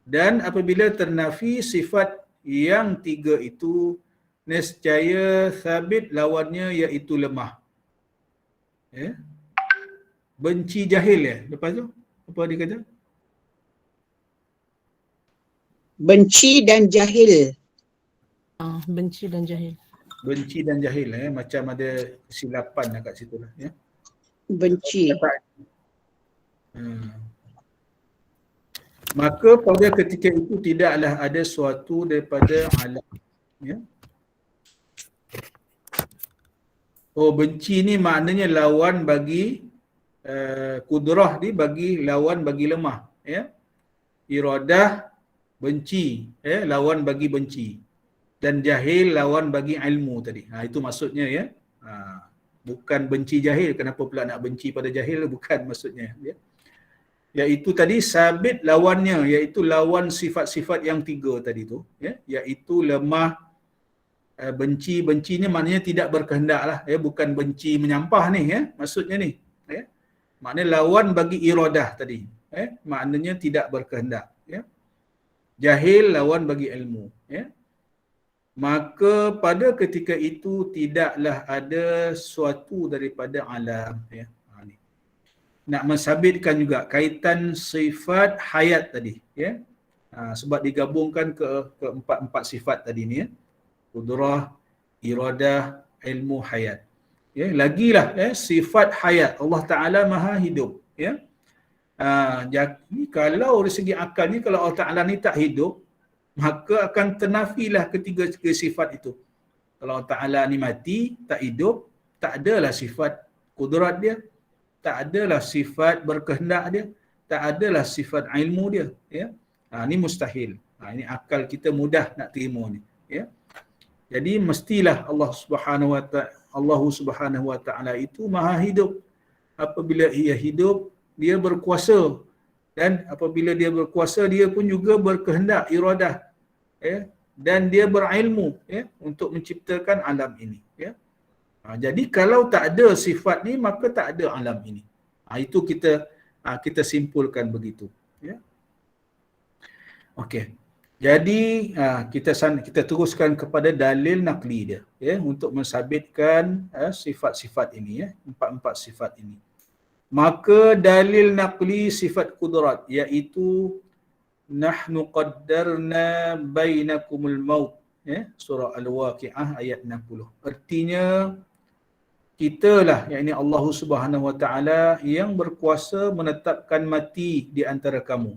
Speaker 1: Dan apabila ternafi sifat yang tiga itu, nescaya sabit lawannya iaitu lemah. Ya. Benci jahil ya. Lepas tu apa dia kata?
Speaker 3: Benci dan jahil.
Speaker 2: Benci dan jahil.
Speaker 1: Benci dan jahil macam ada kesilapan kat situ lah ya.
Speaker 3: Benci.
Speaker 1: Maka pada ketika itu tidaklah ada suatu daripada alam ya. Benci ni maknanya lawan bagi kudrah ni bagi lawan bagi lemah ya. Iradah benci lawan bagi benci. Dan jahil lawan bagi ilmu tadi. Itu maksudnya ya. Bukan benci jahil. Kenapa pula nak benci pada jahil? Bukan maksudnya. Ya. Iaitu tadi sabit lawannya. Iaitu lawan sifat-sifat yang tiga tadi tu. Ya. Iaitu lemah, benci. Bencinya maknanya tidak berkehendak lah. Ya. Bukan benci menyampah ni. Ya. Maksudnya ni. Ya. Maknanya lawan bagi iradah tadi. Maknanya tidak berkehendak. Ya. Jahil lawan bagi ilmu. Ya. Maka pada ketika itu tidaklah ada suatu daripada alam ya. Ni. Nak mensabitkan juga kaitan sifat hayat tadi ya. Sebab digabungkan ke empat sifat tadi ni ya. Qudrah, iradah, ilmu, hayat. Ya, lagilah sifat hayat. Allah Taala Maha hidup ya. Jadi kalau dari segi akal ni kalau Allah Taala ni tak hidup, maka akan ternafilah ketiga sifat itu. Kalau Allah Ta'ala ni mati, tak hidup, tak adalah sifat kudrat dia, tak adalah sifat berkehendak dia, tak adalah sifat ilmu dia. Ya? Ini mustahil. Ini akal kita mudah nak terima ni. Ya? Jadi mestilah Allah Subhanahu Wa Ta'ala itu Maha hidup. Apabila ia hidup, dia berkuasa. Dan apabila dia berkuasa, dia pun juga berkehendak, iradah. Dan dia berilmu untuk menciptakan alam ini. Jadi kalau tak ada sifat ni, maka tak ada alam ini. Itu kita simpulkan begitu. Okey. Jadi kita teruskan kepada dalil naqli dia untuk mensabitkan sifat-sifat ini empat-empat sifat ini. Maka dalil naqli sifat kudrat iaitu nahnu qaddarna bainakumul maut surah Al-Waqiah ayat 60. Artinya kitalah yakni Allah Subhanahu Wa Taala yang berkuasa menetapkan mati di antara kamu.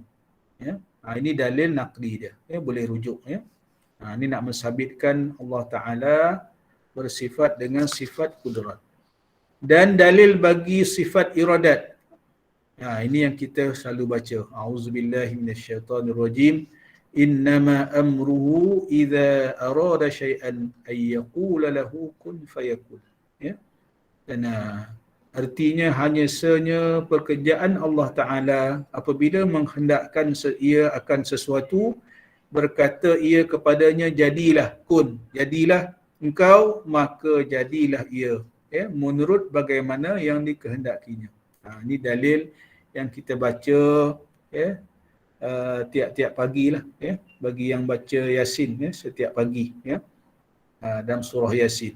Speaker 1: Ini dalil naqli dia. Boleh rujuk ini nak mensabitkan Allah Taala bersifat dengan sifat kudrat. Dan dalil bagi sifat iradat. Ini yang kita selalu baca. A'udzubillahi minasyaitonirrajim. Innama amruhu idza arada syai'an ay yaqula lahu kun fayakun. Dan artinya hanya senya pekerjaan Allah Taala apabila menghendakkan ia akan sesuatu, berkata ia kepadanya jadilah kun. Jadilah engkau, maka jadilah ia. Menurut bagaimana yang dikehendakinya. Ini dalil yang kita baca tiap-tiap pagi lah bagi yang baca Yasin setiap pagi dalam surah Yasin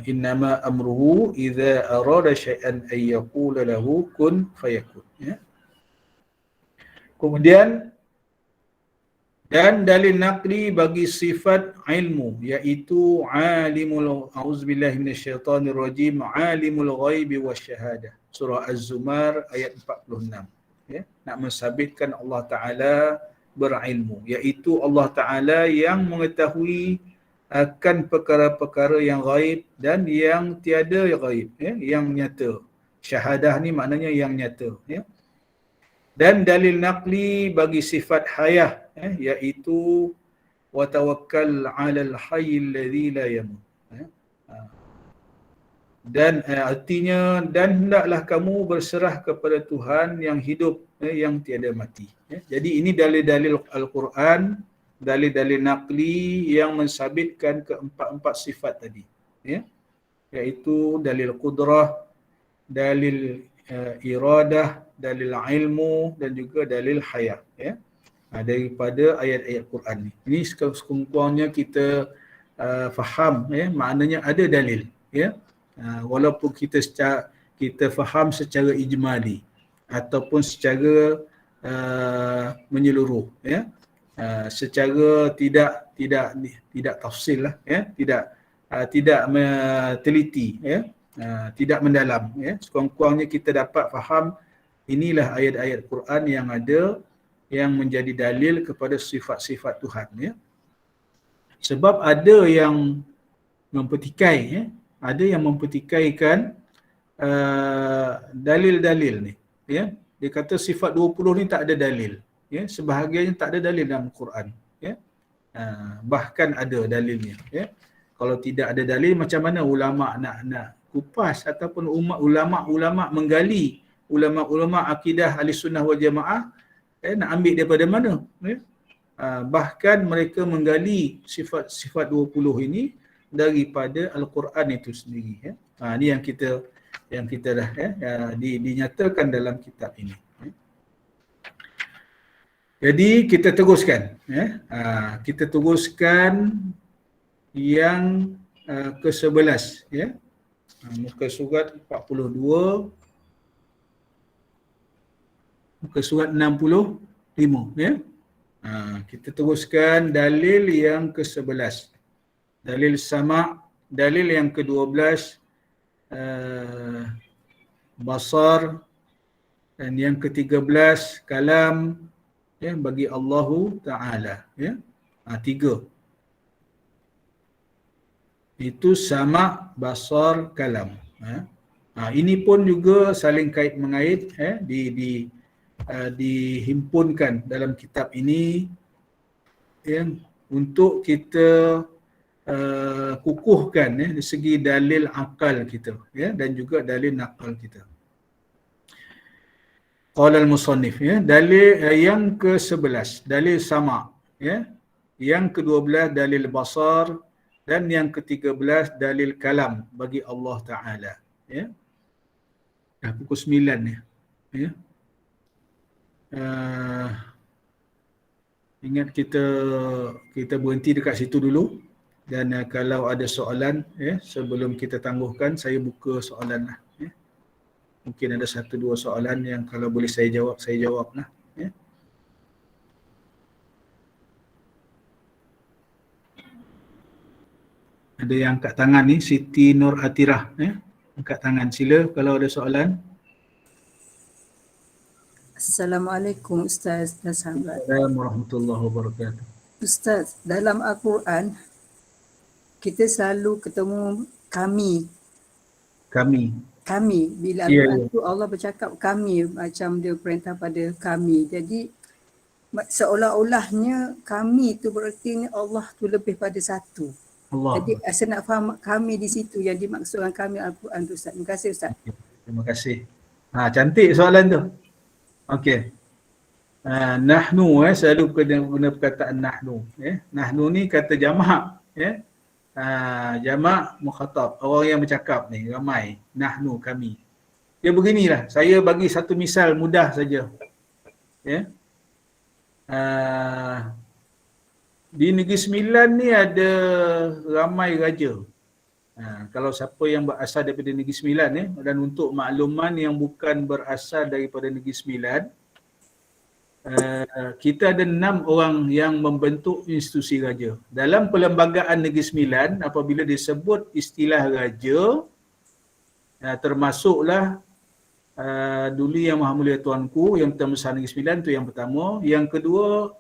Speaker 1: innama amruhu idza arada syai'an ay yaqula lahu kun fayakun. Kemudian dan dalil naqli bagi sifat ilmu iaitu alimul auzubillahi minasyaitonirrajim alimul ghaibi wasyahadah surah Az-Zumar ayat 46 nak mensabitkan Allah Taala berilmu iaitu Allah Taala yang mengetahui akan perkara-perkara yang ghaib dan yang tiada ghaib yang nyata. Syahadah ni maknanya yang nyata Dan dalil naqli bagi sifat hayah, iaitu wa tawakkal 'alal hayyil ladzi la yamut. Dan artinya, dan hendaklah kamu berserah kepada Tuhan yang hidup, yang tiada mati. Jadi ini dalil-dalil Al-Quran, dalil-dalil naqli yang mensabitkan keempat-empat sifat tadi, iaitu dalil qudrah, dalil iradah, dalil ilmu dan juga dalil hayah, daripada ayat-ayat Quran ni. Ini sekurang-kurangnya kita faham, maknanya ada dalil, walaupun kita faham secara ijmali ataupun secara menyeluruh, secara tidak tafsil lah, tidak teliti, tidak mendalam, sekurang-kurangnya kita dapat faham inilah ayat-ayat Quran yang ada yang menjadi dalil kepada sifat-sifat Tuhan, sebab ada yang mempertikai, ada yang mempertikaikan dalil-dalil ni, dia kata sifat 20 ni tak ada dalil, sebahagiannya tak ada dalil dalam Quran, bahkan ada dalilnya, kalau tidak ada dalil, macam mana ulama nak kupas ataupun ulama menggali, ulama akidah ahli sunnah wal jamaah, nak ambil daripada mana, bahkan mereka menggali sifat 20 ini daripada Al-Quran itu sendiri, ini yang kita dah dinyatakan dalam kitab ini. Jadi kita teruskan, kita teruskan yang ke-11, muka surat 42, muka surat 65, kita teruskan dalil yang ke-11, dalil sama', dalil yang ke-12 basar, dan yang ke-13 kalam, bagi Allahu Ta'ala, 3. Itu sama', basar, kalam. Ini pun juga saling kait mengait, dihimpunkan dalam kitab ini, untuk kita kukuhkan dari segi dalil akal kita, dan juga dalil nakal kita. Qala al-musannif, dalil yang ke-11 dalil sama', yang ke-12 dalil basar, dan yang ke-13 dalil kalam bagi Allah Ta'ala. Dah pukul 9 ni. Ingat kita berhenti dekat situ dulu, dan kalau ada soalan, sebelum kita tangguhkan, saya buka soalan lah. Mungkin ada 1-2 soalan yang kalau boleh saya jawab lah. Ada yang angkat tangan ni, Siti Nur Atirah, angkat tangan, sila kalau ada soalan.
Speaker 4: Assalamualaikum Ustaz dan sahabat.
Speaker 1: Assalamualaikum warahmatullahi wabarakatuh.
Speaker 4: Ustaz, dalam Al-Quran kita selalu ketemu kami. Bila Al-Quran tu Allah bercakap kami, macam dia perintah pada kami. Jadi seolah-olahnya kami tu bererti Allah tu lebih pada satu. Allah. Jadi saya nak faham kami di situ yang dimaksudkan kami Al-Quran tu Ustaz. Terima kasih Ustaz.
Speaker 1: Terima kasih. Cantik soalan tu. Okey. Nahnu, selalu guna perkataan nahnu. Nahnu ni kata jamak, jamak mukhatab, orang yang bercakap ni ramai. Nahnu, kami. Dia beginilah, saya bagi satu misal mudah saja. Di Negeri Sembilan ni ada ramai raja. Kalau siapa yang berasal daripada Negeri Sembilan, dan untuk makluman yang bukan berasal daripada Negeri Sembilan, kita ada 6 orang yang membentuk institusi raja. Dalam perlembagaan Negeri Sembilan, apabila disebut istilah raja, termasuklah Duli Yang Maha Mulia Tuanku, yang terbesar Negeri Sembilan, tu yang pertama. Yang kedua,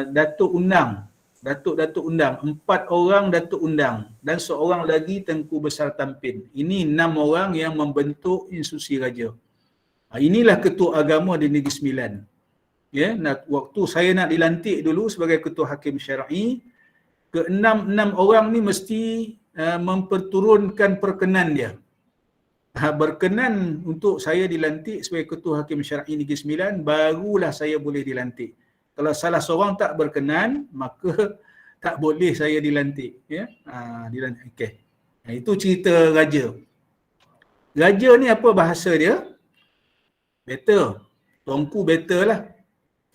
Speaker 1: Datuk Undang, Datuk Undang, 4 orang Datuk Undang, dan seorang lagi Tengku Besar Tampin. Ini 6 orang yang membentuk institusi raja. Inilah ketua agama di Negeri Sembilan. Ya, waktu saya nak dilantik dulu sebagai ketua hakim syar'i, ke-6 orang ni mesti memperturunkan perkenan dia. Berkenan untuk saya dilantik sebagai ketua hakim syar'i Negeri Sembilan, barulah saya boleh dilantik. Kalau salah seorang tak berkenan, maka tak boleh saya dilantik. Ya, dilantik. Okey. Itu cerita raja. Raja ni apa bahasa dia? Better. Tuanku better lah.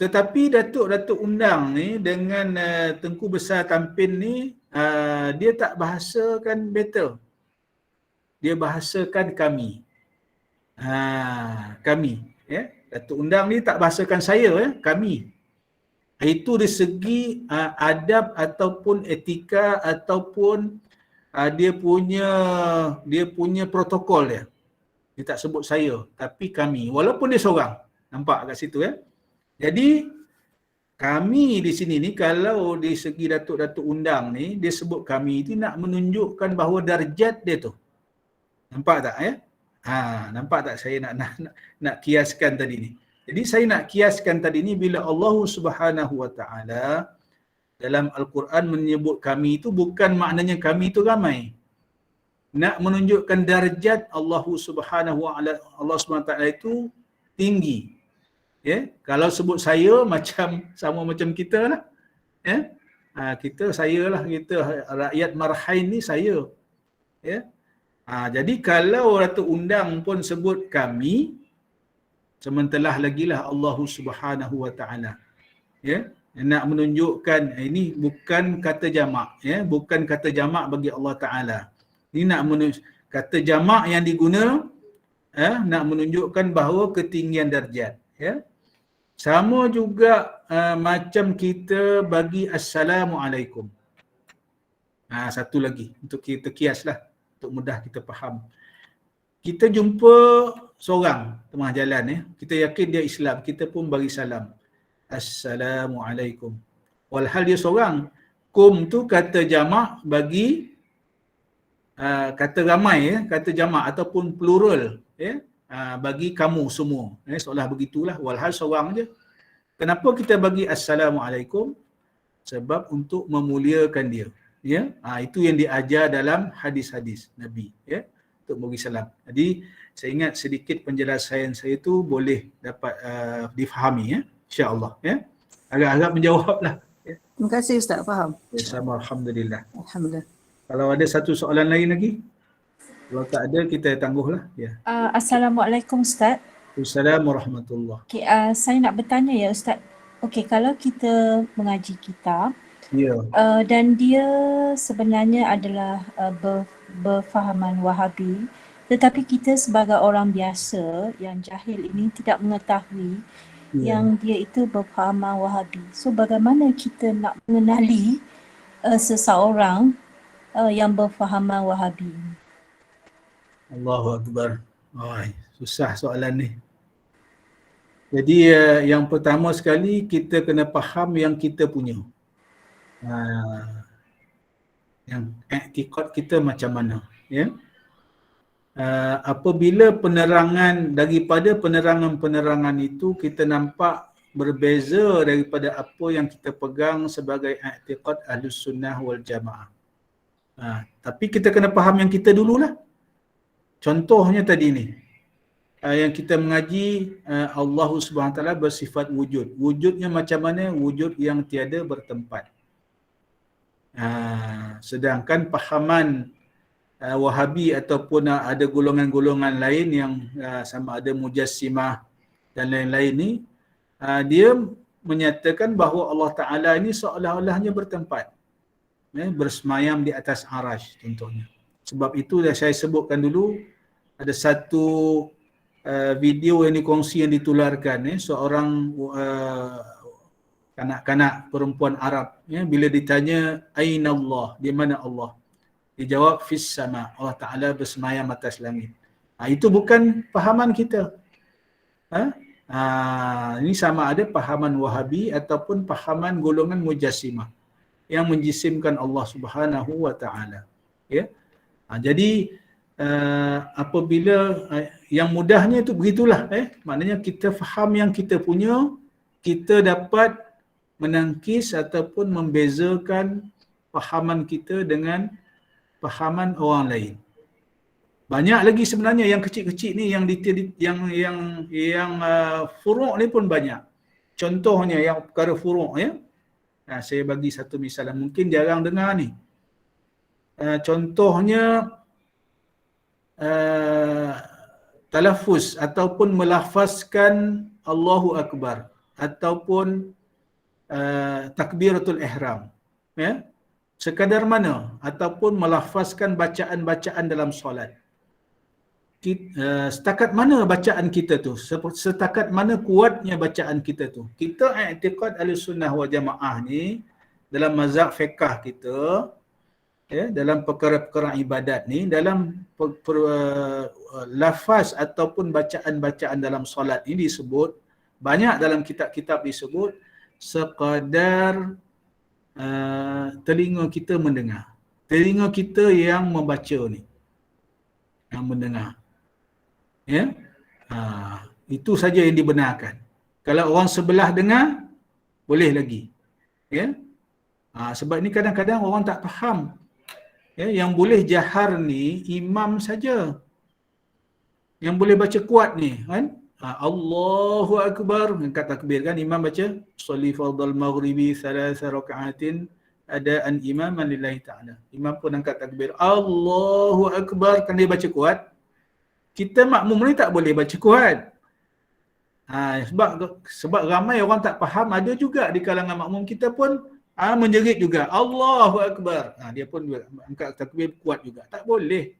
Speaker 1: Tetapi Datuk Undang ni dengan Tengku Besar Tampin ni, dia tak bahasakan better. Dia bahasakan kami. Kami. Ya? Datuk Undang ni tak bahasakan saya, ya? Kami. Itu dari segi adab ataupun etika ataupun dia punya protokol dia. Dia tak sebut saya, tapi kami. Walaupun dia seorang. Nampak kat situ, ya. Jadi kami di sini ni, kalau di segi Datuk Undang ni, dia sebut kami itu nak menunjukkan bahawa darjat dia tu. Nampak tak, ya? Nampak tak saya nak kiaskan tadi ni. Jadi saya nak kiaskan tadi ni bila Allah Subhanahu Wa Taala dalam Al-Quran menyebut kami itu bukan maknanya kami itu ramai. Nak menunjukkan darjat Allah Subhanahu Wa Taala itu tinggi. Ya, kalau sebut saya sama macam kita lah. Ya. Saya lah, kita rakyat Marhain ni saya. Ya. Jadi kalau Datuk Undang pun sebut kami, sementara lagilah Allah Subhanahu Wa Taala. Ya, nak menunjukkan ini bukan kata jamak, ya, bukan kata jamak bagi Allah Taala. Ini nak kata jamak yang diguna nak menunjukkan bahawa ketinggian darjat, ya. Sama juga macam kita bagi Assalamualaikum. Satu lagi untuk kita kiaslah, untuk mudah kita faham. Kita jumpa seorang tengah jalan, ya. Kita yakin dia Islam, kita pun bagi salam. Assalamualaikum. Walhal dia seorang. Kum tu kata jamak bagi kata ramai, ya, kata jamak ataupun plural, ya, bagi kamu semua. Seolah begitulah, walhal seorang je. Kenapa kita bagi Assalamualaikum? Sebab untuk memuliakan dia. Ya, itu yang diajar dalam hadis-hadis Nabi, ya, untuk bagi salam. Jadi saya ingat sedikit penjelasan saya tu boleh dapat difahami, ya, insya-Allah, ya. Agak-agak menjawablah, ya.
Speaker 4: Terima kasih Ustaz, faham.
Speaker 1: Sama, alhamdulillah.
Speaker 4: Alhamdulillah.
Speaker 1: Kalau ada satu soalan lain lagi? Kalau tak ada, kita tangguhlah, ya.
Speaker 5: Assalamualaikum Ustaz.
Speaker 1: Assalamualaikum warahmatullahi.
Speaker 5: Okay, saya nak bertanya ya Ustaz. Okey, kalau kita mengaji kitab,
Speaker 1: Ya.
Speaker 5: Dan dia sebenarnya adalah berfahaman Wahabi, tetapi kita sebagai orang biasa yang jahil ini tidak mengetahui yang dia itu berfahaman Wahabi. So bagaimana kita nak mengenali seseorang yang berfahaman Wahabi?
Speaker 1: Allahu Akbar. Susah soalan ni. Jadi yang pertama sekali kita kena faham yang kita punya. Yang i'tiqad kita macam mana, ya. Apabila daripada penerangan itu kita nampak berbeza daripada apa yang kita pegang sebagai i'tiqad Ahlus Sunnah wal Jamaah. Tapi kita kena faham yang kita dululah. Contohnya tadi ni, yang kita mengaji Allah Subhanahu Wa Taala bersifat wujud. Wujudnya macam mana? Wujud yang tiada bertempat. Sedangkan pahaman Wahabi ataupun ada golongan-golongan lain yang sama ada Mujassimah dan lain-lain ni, dia menyatakan bahawa Allah Ta'ala ini seolah-olahnya bertempat, bersemayam di atas arash contohnya. Sebab itu dah saya sebutkan dulu, ada satu video yang dikongsi yang ditularkan, seorang kanak-kanak perempuan Arab, bila ditanya aina Allah, di mana Allah, dia jawab fis sama, Allah Ta'ala bersemayam atas langit. Itu bukan fahaman kita. Ini sama ada fahaman Wahabi ataupun fahaman golongan Mujassimah yang menjisimkan Allah Subhanahu Wa Ta'ala, ya. Jadi apabila yang mudahnya itu begitulah, maknanya kita faham yang kita punya, kita dapat menangkis ataupun membezakan fahaman kita dengan fahaman orang lain. Banyak lagi sebenarnya yang kecil-kecil ni, yang detail, yang furu' ni pun banyak. Contohnya yang perkara furu' ya. Saya bagi satu misalan, mungkin jarang dengar ni. Contohnya talaffuz ataupun melafazkan Allahu Akbar ataupun takbiratul ihram, ya. Sekadar mana ataupun melafazkan bacaan-bacaan dalam solat. Setakat mana bacaan kita tu, setakat mana kuatnya bacaan kita tu. Kita i'tiqad Ahlussunnah wal Jamaah ni dalam mazhab fiqh kita, ya, dalam perkara-perkara ibadat ni, dalam lafaz ataupun bacaan-bacaan dalam solat ni disebut, banyak dalam kitab-kitab disebut sekadar telinga kita mendengar. Telinga kita yang membaca ni, yang mendengar. Ya, itu saja yang dibenarkan. Kalau orang sebelah dengar, boleh lagi. Ya, sebab ni kadang-kadang orang tak faham. Ya, yang boleh jahar ni imam saja. Yang boleh baca kuat ni, kan? Allahu Akbar, angkat takbir kan, imam baca sholli fardal maghribi thalatha raka'atin adaan imaman lillahi ta'ala. Imam pun angkat takbir Allahu Akbar, kan dia baca kuat. Kita makmum ni tak boleh baca kuat. Sebab ramai orang tak faham, ada juga di kalangan makmum kita pun menjerit juga Allahu Akbar. Dia pun angkat takbir kuat juga. Tak boleh.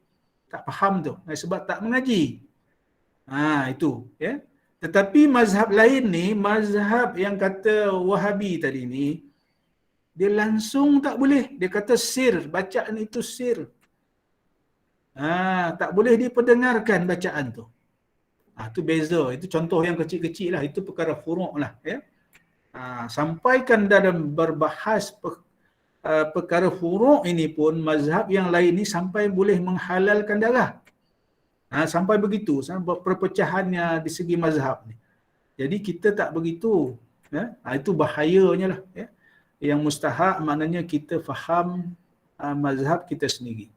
Speaker 1: Tak faham tu. Sebab tak mengaji. Itu, ya. Tetapi mazhab lain ni, mazhab yang kata Wahabi tadi ni, dia langsung tak boleh. Dia kata sir, bacaan itu sir. Tak boleh diperdengarkan bacaan tu. Itu beza. Itu contoh yang kecil-kecil lah. Itu perkara furu' lah, ya. Sampaikan dalam berbahas perkara furu' ini pun, mazhab yang lain ni sampai boleh menghalalkan darah. Sampai begitu, sampai perpecahannya di segi mazhab ni. Jadi kita tak begitu, ya? Itu bahayanya lah, ya? Yang mustahak maknanya kita faham mazhab kita sendiri.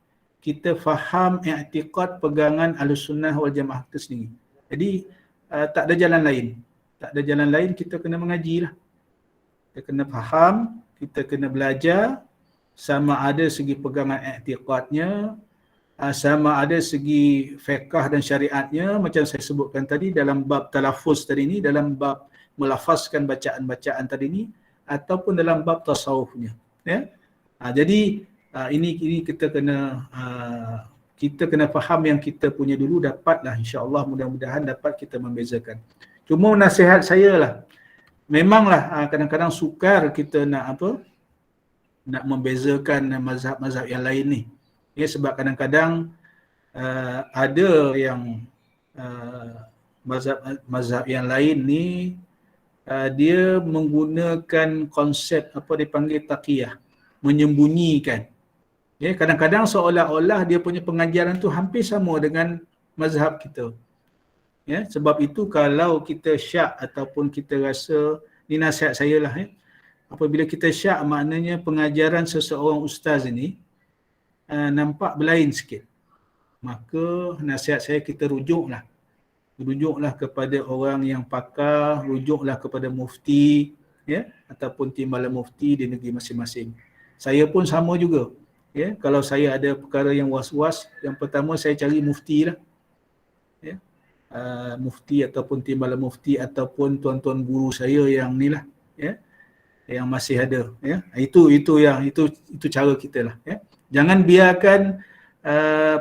Speaker 1: Kita faham i'tiqad pegangan Ahlussunnah wal Jamaah kita sendiri. Jadi tak ada jalan lain. Tak ada jalan lain, kita kena mengaji lah. Kita kena faham, kita kena belajar, sama ada segi pegangan i'tiqadnya, sama ada segi fiqh dan syariatnya, macam saya sebutkan tadi dalam bab talaffuz tadi ni, dalam bab melafazkan bacaan-bacaan tadi ni, ataupun dalam bab tasawufnya, ya. Jadi ini kita kena faham yang kita punya dulu, dapatlah insya-Allah, mudah-mudahan dapat kita membezakan. Cuma nasihat saya lah, memanglah kadang-kadang sukar kita nak membezakan mazhab-mazhab yang lain ni. Ya, sebab kadang-kadang ada yang mazhab yang lain ni dia menggunakan konsep apa dipanggil taqiyah, menyembunyikan. Ya, kadang-kadang seolah-olah dia punya pengajaran tu hampir sama dengan mazhab kita. Ya, sebab itu kalau kita syak ataupun kita rasa, ni nasihat saya lah, ya. Apabila kita syak, maknanya pengajaran seseorang ustaz ini nampak berlain sikit, maka nasihat saya kita rujuklah kepada orang yang pakar, rujuklah kepada mufti, ya, ataupun timbalan mufti di negeri masing-masing. Saya pun sama juga, ya. Kalau saya ada perkara yang was-was, yang pertama saya cari mufti lah, ya. Mufti ataupun timbalan mufti ataupun tuan-tuan guru saya yang ni lah, ya, yang masih ada, ya. Itu cara kita lah, ya. Jangan biarkan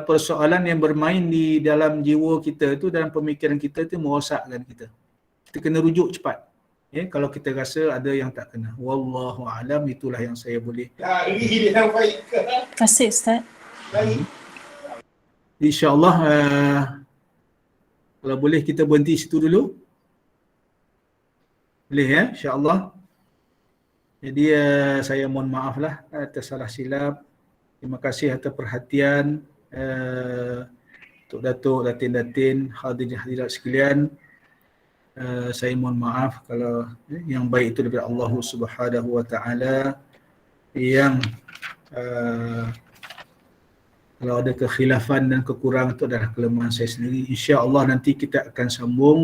Speaker 1: persoalan yang bermain di dalam jiwa kita tu, dalam pemikiran kita tu merosakkan kita. Kita kena rujuk cepat. Ya, kalau kita rasa ada yang tak kena. Wallahu a'lam, itulah yang saya boleh.
Speaker 5: Terima kasih Ustaz.
Speaker 1: InsyaAllah kalau boleh kita berhenti situ dulu. Boleh, ya, insyaAllah. Jadi saya mohon maaf lah atas salah silap. Terima kasih atas perhatian. Datuk, datin-datin, hadirin-hadirat sekalian, saya mohon maaf kalau yang baik itu daripada Allah Subhanahu wa taala, yang kalau ada kekhilafan dan kekurangan itu adalah kelemahan saya sendiri. Insya-Allah nanti kita akan sambung